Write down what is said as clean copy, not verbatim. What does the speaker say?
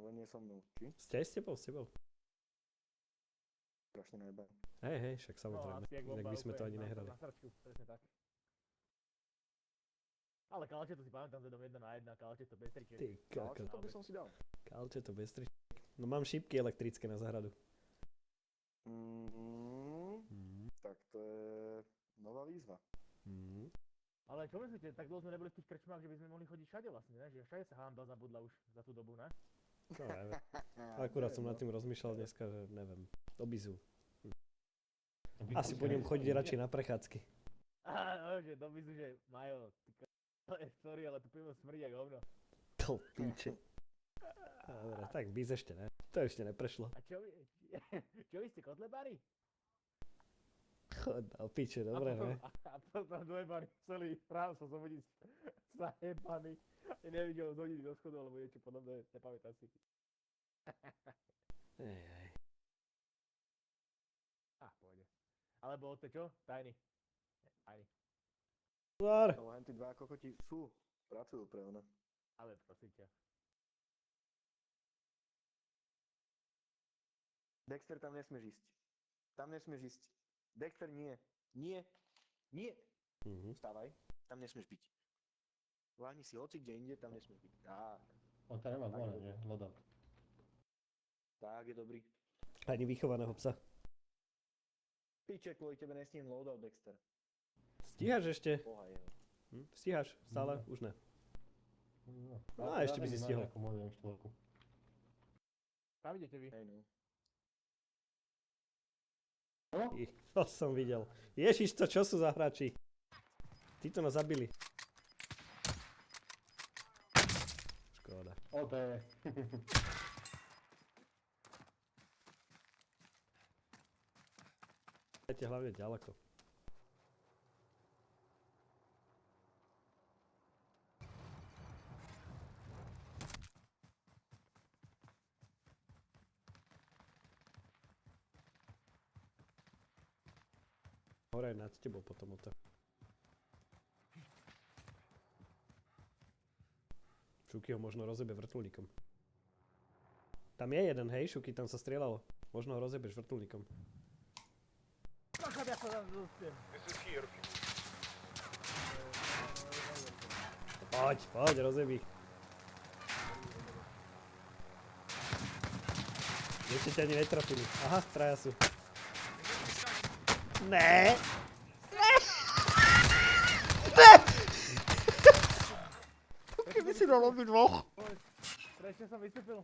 ale nie so mnou. Či? S tebou. Strašne najebá. Hej, však No, samozrejme. asi jak Inak by sme to ani nehrali. Na sračku, presne tak. Ale Kalče to si pamätám, že dom 1 na 1, Kalče to bez tričiek. Ty Ale kokos. to by som si dal. Kalče to bez tričiek. No mám šípky elektrické na záhradu. Tak to je nová výzva. Ale čo myslíte, tak dlho sme neboli v tých krčmách, že by sme mohli chodiť všade vlastne, ne? Že všade sa hamba zabudla už za tú dobu, ne? No neviem. Akurát som nad tým rozmýšľal dneska, že neviem. Do bizu. Asi budem chodiť radšej na prechádzky. Že do bizu, že Majo, sorry, ale tu pivo smrdí jak hovno. To píče. Dobre, tak biz ešte ne. To ešte neprešlo. A čo vy ste kotlebári? Chod na piče, dobre, ne? A potom dve bary celý ráno sa zobudiť zajebaný. Ja nevidel zhodiť do schodu, alebo niečo podobné, nepamätám si. Ej. Pôjde. Alebo to čo? Tajný. Tajný. Pozor! Ale len tí dva kokoti pracujú pre ona. Ale prosím ťa. Dexter, tam nesmieš ísť. Tam nesmieš ísť. Dexter, nie. Nie. Nie. Vstávaj. Tam nesmieš byť. Vláhni si hoci kde inde, tam nesmieš byť. On tam nemá zvona, že? Loadout. Tak je dobrý. Ani vychovaného psa. Piče, kvôli tebe nesním loadout, Dexter. Stíhaš ešte? Boha jeho. Stíhaš? Stále? Už ne. No, ešte by si stihol. Kam idete vy? Hej no. To som videl. Ježiš, to čo sú za hráči? Títo nás zabili. Škoda. O, to je... Dajte hlavne ďaleko. Hore nad tebou potom to. Šuky ho možno rozjebe vrtuľníkom. Tam je jeden, hej, Šuky, tam sa strieľalo. Možno ho rozjebeš vrtuľníkom. Ja sa tam zústiem. Poď, rozjebí. Ešte ťa ani netrafili. Aha, traja sú. Ne! Keby si dal obidvoch. Prečo som vystúpil?